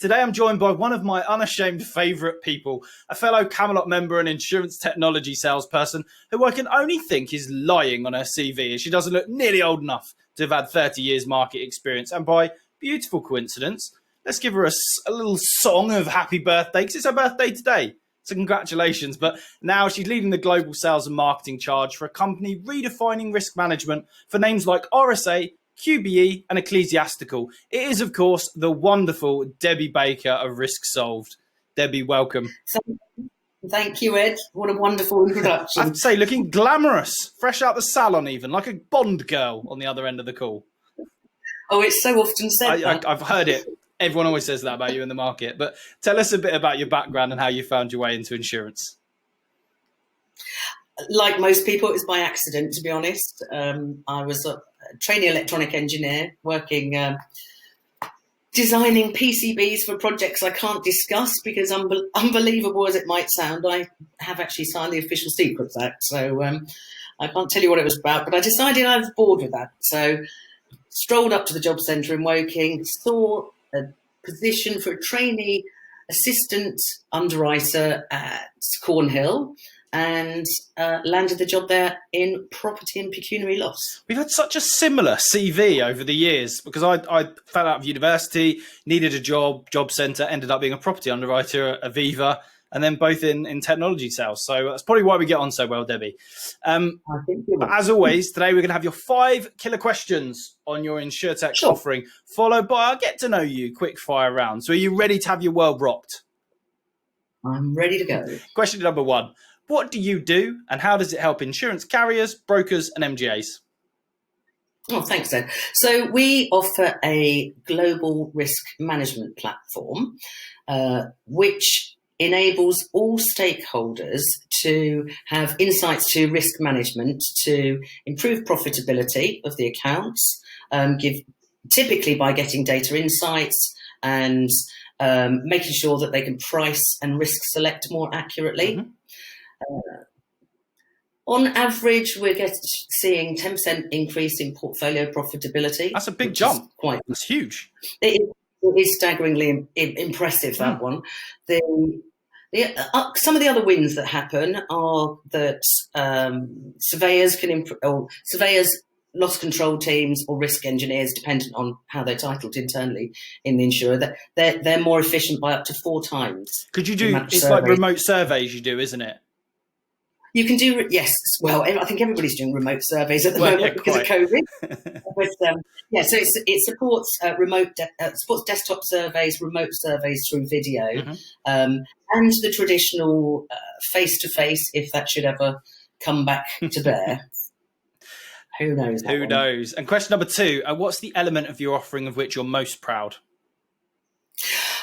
Today I'm joined by one of my unashamed favourite people, a fellow Camelot member and insurance technology salesperson who I can only think is lying on her CV as she doesn't look nearly old enough to have had 30 years market experience. And by beautiful coincidence, let's give her a little song of happy birthday, because it's her birthday today. So congratulations. But now she's leading the global sales and marketing charge for a company redefining risk management for names like RSA, QBE and Ecclesiastical. It is, of course, the wonderful Debbie Baker of Risk Solved. Debbie, welcome. Thank you, Ed. What a wonderful introduction. I have to say, looking glamorous, fresh out the salon even, like a Bond girl on the other end of the call. Oh, it's so often said that. I've heard it. Everyone always says that about you in the market. But tell us a bit about your background and how you found your way into insurance. Like most people, it was by accident, to be honest. I was a trainee electronic engineer working, designing PCBs for projects I can't discuss because, unbelievable as it might sound, I have actually signed the Official Secrets Act. So I can't tell you what it was about, but I decided I was bored with that. So strolled up to the job centre in Woking, saw a position for a trainee assistant underwriter at Cornhill, and landed the job there in property and pecuniary loss. We've had such a similar CV over the years because I found out of university, needed a job centre, ended up being a property underwriter at Aviva, and then both in technology sales. So that's probably why we get on so well, Debbie. But as always, today we're going to have your 5 killer questions on your InsurTech offering, followed by our get to know you quick fire round. So are you ready to have your world rocked? I'm ready to go. Question number 1. What do you do and how does it help insurance carriers, brokers and MGAs? Oh, thanks, Ed. So we offer a global risk management platform, which enables all stakeholders to have insights to risk management to improve profitability of the accounts, typically by getting data insights and making sure that they can price and risk select more accurately. Mm-hmm. On average, we're seeing 10% increase in portfolio profitability. That's a big jump. That's huge. It is staggeringly impressive, that one. Some of the other wins that happen are that surveyors loss control teams or risk engineers, dependent on how they're titled internally in the insurer, that they're more efficient by up to 4 times. Could you do, it's like remote surveys you do, isn't it? You can do, yes. Well, I think everybody's doing remote surveys at the moment because of COVID. But, so it supports supports desktop surveys, remote surveys through video, and the traditional face-to-face, if that should ever come back to bear. Who knows? Who knows? And question number 2, what's the element of your offering of which you're most proud?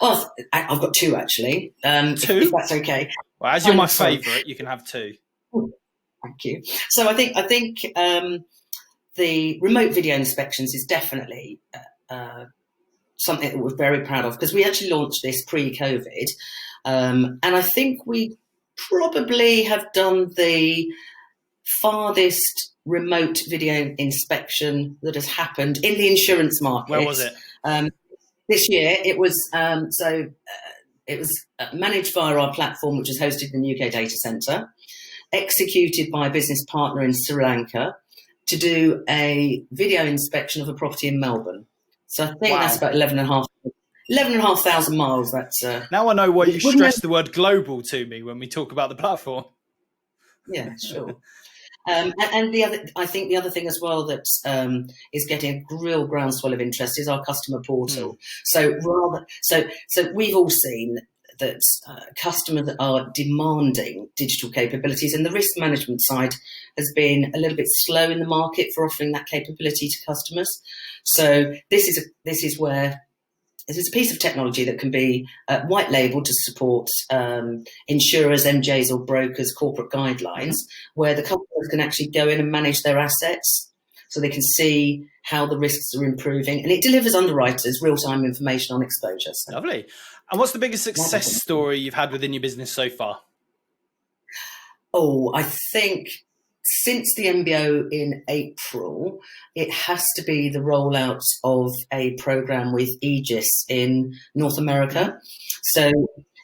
Well, I've got 2, actually. 2? If that's okay. Well, as you're my favourite, you can have 2. Thank you. So I think the remote video inspections is definitely something that we're very proud of because we actually launched this pre-COVID, and I think we probably have done the farthest remote video inspection that has happened in the insurance market. Where was it? This year it was it was managed via our platform, which is hosted in the UK data centre, executed by a business partner in Sri Lanka to do a video inspection of a property in Melbourne. So I think that's about 11,500 miles. That's now I know why you stress the word global to me when we talk about the platform. Yeah, sure. And I think the other thing as well that is getting a real groundswell of interest is our customer portal. So we've all seen that customers are demanding digital capabilities, and the risk management side has been a little bit slow in the market for offering that capability to customers. So this is a piece of technology that can be white labeled to support insurers, MJs or brokers' corporate guidelines, where the customers can actually go in and manage their assets so they can see how the risks are improving. And it delivers underwriters real-time information on exposure. So. Lovely. And what's the biggest success story you've had within your business so far? Oh, I think since the MBO in April, it has to be the rollout of a program with Aegis in North America. So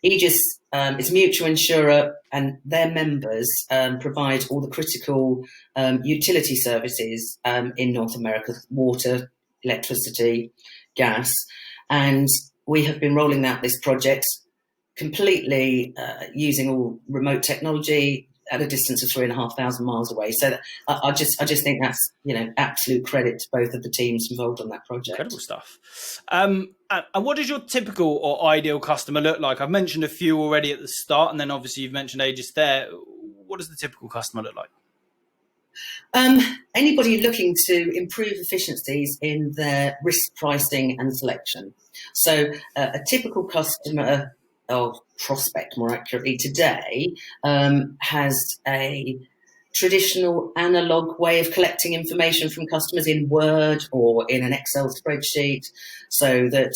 Aegis is a mutual insurer, and their members provide all the critical utility services in North America: water, electricity, gas. And we have been rolling out this project completely using all remote technology at a distance of 3,500 miles away. So I just think that's, absolute credit to both of the teams involved on that project. Incredible stuff. And what does your typical or ideal customer look like? I've mentioned a few already at the start, and then obviously you've mentioned Aegis there. What does the typical customer look like? Anybody looking to improve efficiencies in their risk pricing and selection. So a typical customer, or prospect more accurately today, has a traditional analog way of collecting information from customers in Word or in an Excel spreadsheet, so that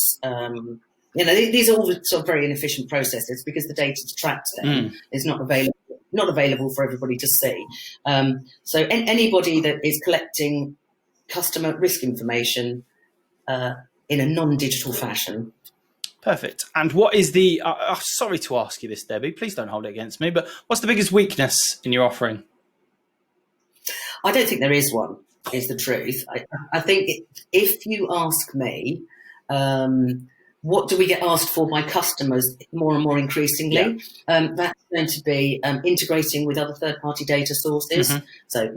these are all sort of very inefficient processes because the data to track them is not available for everybody to see. So anybody that is collecting customer risk information in a non-digital fashion. Perfect. And what is the, sorry to ask you this, Debbie, please don't hold it against me, but what's the biggest weakness in your offering? I don't think there is one, is the truth. I think if you ask me, what do we get asked for by customers more and more increasingly? That's going to be integrating with other third-party data sources. So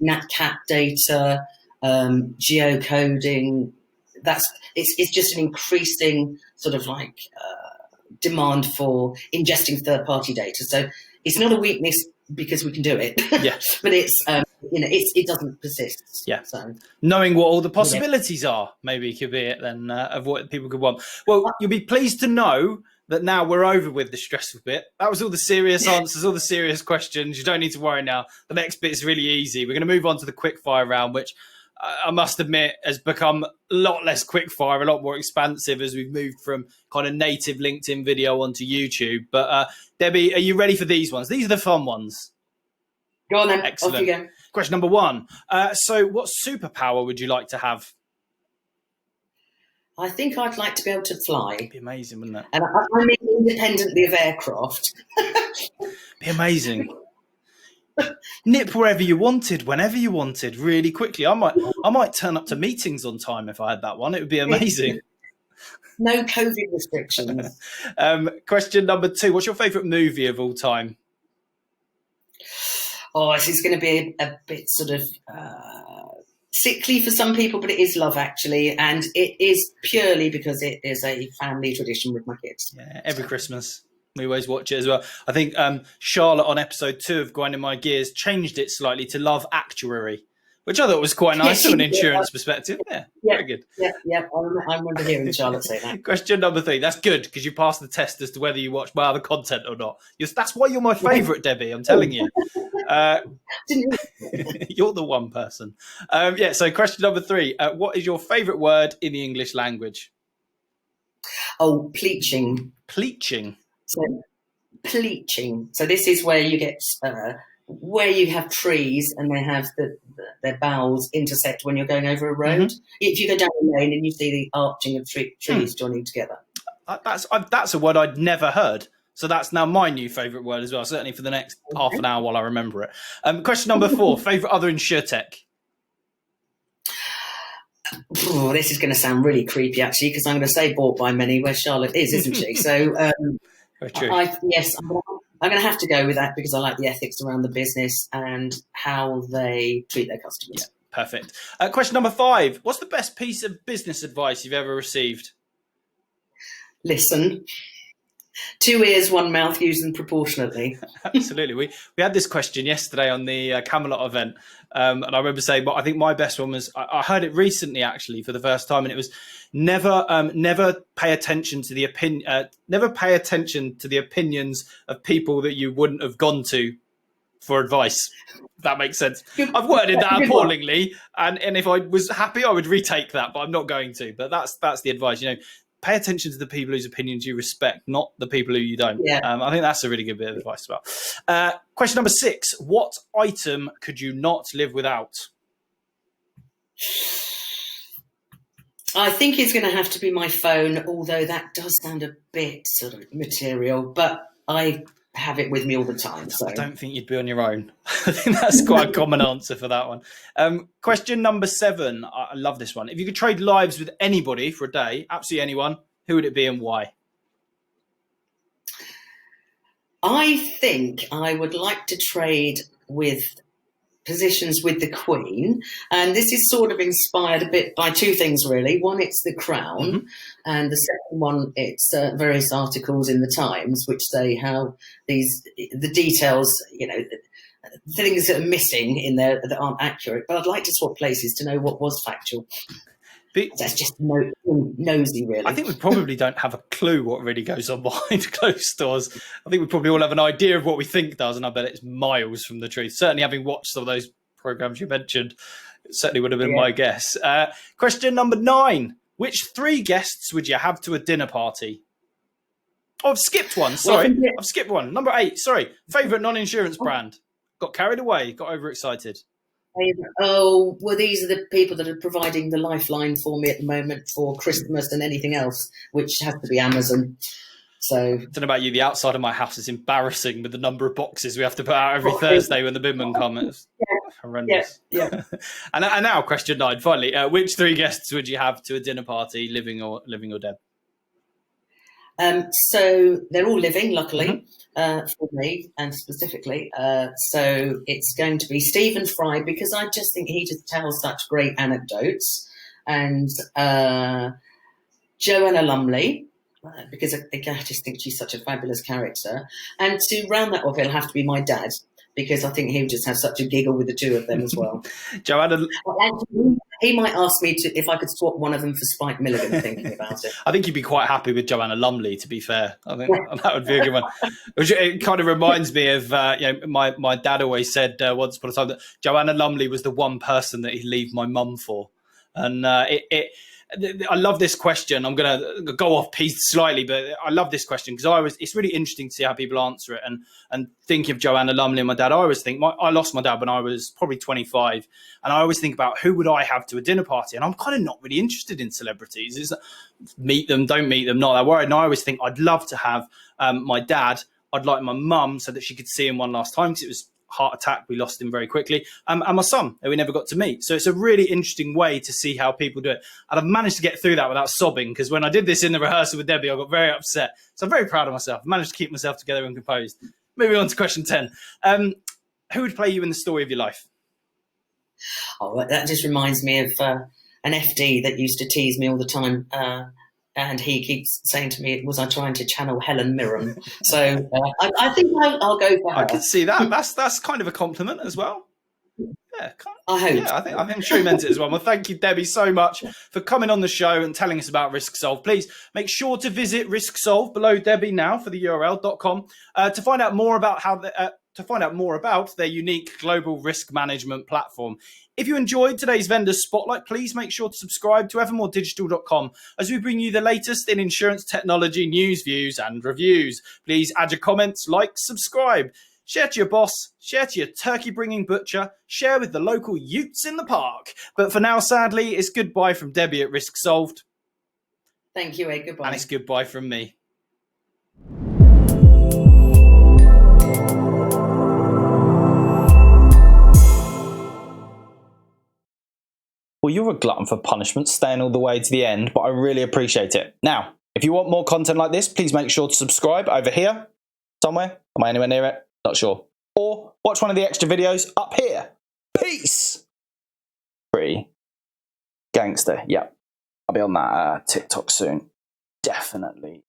NatCat data, geocoding. It's just an increasing sort of like demand for ingesting third-party data. So it's not a weakness because we can do it, but it's it doesn't persist. Yeah. So knowing what all the possibilities are, maybe could be it then of what people could want. Well, you'll be pleased to know that now we're over with the stressful bit. That was all the serious answers, all the serious questions. You don't need to worry now. The next bit is really easy. We're going to move on to the quickfire round, which I must admit has become a lot less quickfire, a lot more expansive as we've moved from kind of native LinkedIn video onto YouTube. But Debbie, are you ready for these ones? These are the fun ones. Go on then. Excellent. Off you go. Question number one. So what superpower would you like to have? I think I'd like to be able to fly. It'd be amazing, wouldn't it? And I mean independently of aircraft. Be amazing. Nip wherever you wanted, whenever you wanted, really quickly. I might turn up to meetings on time if I had that one. It would be amazing. No COVID restrictions. Question number two. What's your favourite movie of all time? Oh, this is going to be a bit sort of sickly for some people, but it is Love Actually, and it is purely because it is a family tradition with my kids. Yeah, every Christmas. We always watch it as well. I think Charlotte on episode 2 of Grinding My Gears changed it slightly to Love Actuary, which I thought was quite nice from an insurance perspective. Yeah, very good. Yeah. I remember hearing Charlotte say that. Question number 3. That's good because you passed the test as to whether you watch my other content or not. That's why you're my favourite, Debbie. I'm telling you. You're the one person. So question number 3. What is your favourite word in the English language? Oh, pleaching. Pleaching. So pleaching. So this is where you get where you have trees and they have their boughs intersect when you're going over a road. If you go down a lane and you see the arching of trees joining together. That's a word I'd never heard. So that's now my new favourite word as well, certainly for the next half an hour while I remember it. Question number 4, favourite other InsurTech? Oh, this is going to sound really creepy, actually, because I'm going to say bought by many, where Charlotte is, isn't she? So, very true. Yes, I'm going to have to go with that because I like the ethics around the business and how they treat their customers. Yeah, perfect. Question number 5. What's the best piece of business advice you've ever received? Listen. 2 ears, 1 mouth, use them proportionately. Absolutely. We had this question yesterday on the Camelot event, and I remember saying, but I think my best one was, I heard it recently actually for the first time, and it was never pay attention to the opinions of people that you wouldn't have gone to for advice. If that makes sense. I've worded that appallingly, and if I was happy, I would retake that, but I'm not going to. But that's the advice. pay attention to the people whose opinions you respect, not the people who you don't. Yeah. I think that's a really good bit of advice as well. Question number 6. What item could you not live without? I think it's going to have to be my phone, although that does sound a bit sort of material, but I have it with me all the time. So I don't think you'd be on your own. I think that's quite a common answer for that one. Question number 7. I love this one. If you could trade lives with anybody for a day, absolutely anyone, who would it be and why? I think I would like to trade with positions with the Queen, and this is sort of inspired a bit by 2 things really. One, it's the Crown, and the second one, it's various articles in the Times which say how the details, things that are missing in there that aren't accurate. But I'd like to swap places to know what was factual. That's just nosy, really. I think we probably don't have a clue what really goes on behind closed doors. I think we probably all have an idea of what we think does, and I bet it's miles from the truth. Certainly, having watched some of those programs you mentioned, it certainly would have been my guess. Question number 9. Which 3 guests would you have to a dinner party? Oh, I've skipped one. Sorry. I've skipped one. Number 8. Sorry. Favourite non-insurance brand? Got carried away. Got overexcited. Oh, well, these are the people that are providing the lifeline for me at the moment for Christmas and anything else, which has to be Amazon. So I don't know about you, the outside of my house is embarrassing with the number of boxes we have to put out every Thursday when the binman comes. Horrendous. Yeah. And now question 9, finally. Which 3 guests would you have to a dinner party, living or dead? So they're all living, luckily, for me and specifically. So it's going to be Stephen Fry, because I just think he just tells such great anecdotes, and Joanna Lumley, because again, I just think she's such a fabulous character. And to round that off, it'll have to be my dad, because I think he would just have such a giggle with the 2 of them as well. Joanna... He might ask me if I could swap one of them for Spike Milligan, thinking about it. I think you'd be quite happy with Joanna Lumley, to be fair. I think that would be a good one. It kind of reminds me of, my dad always said once upon a time that Joanna Lumley was the one person that he'd leave my mum for. And I love this question. I'm going to go off piece slightly, but I love this question because it's really interesting to see how people answer it. And thinking of Joanna Lumley and my dad, I always think, I lost my dad when I was probably 25. And I always think about who would I have to a dinner party? And I'm kind of not really interested in celebrities. It's meet them, don't meet them, not that worried. And I always think I'd love to have my dad. I'd like my mum so that she could see him one last time, because it was heart attack, we lost him very quickly, and my son, who we never got to meet. So it's a really interesting way to see how people do it, and I've managed to get through that without sobbing, because when I did this in the rehearsal with Debbie, I got very upset. So I'm very proud of myself. I managed to keep myself together and composed. Moving on to question 10. Who would play you in the story of your life? Oh, that just reminds me of an FD that used to tease me all the time, and he keeps saying to me, was I trying to channel Helen Mirren? So I think I'll go for her. I can see that. That's kind of a compliment as well. Yeah, I hope. Yeah, I think I'm sure you meant it as well. Well, thank you, Debbie, so much for coming on the show and telling us about RiskSolve. Please make sure to visit RiskSolve below Debbie now for the URL.com to find out more about their unique global risk management platform. If you enjoyed today's Vendor Spotlight, please make sure to subscribe to evermoredigital.com as we bring you the latest in insurance technology news, views, and reviews. Please add your comments, like, subscribe, share to your boss, share to your turkey-bringing butcher, share with the local utes in the park. But for now, sadly, it's goodbye from Debbie at RiskSolved. Thank you, Ed. Goodbye. And it's goodbye from me. Well, you're a glutton for punishment, staying all the way to the end, but I really appreciate it. Now, if you want more content like this, please make sure to subscribe over here, somewhere. Am I anywhere near it? Not sure. Or watch one of the extra videos up here. Peace! Pretty gangster. Yep. I'll be on that TikTok soon. Definitely.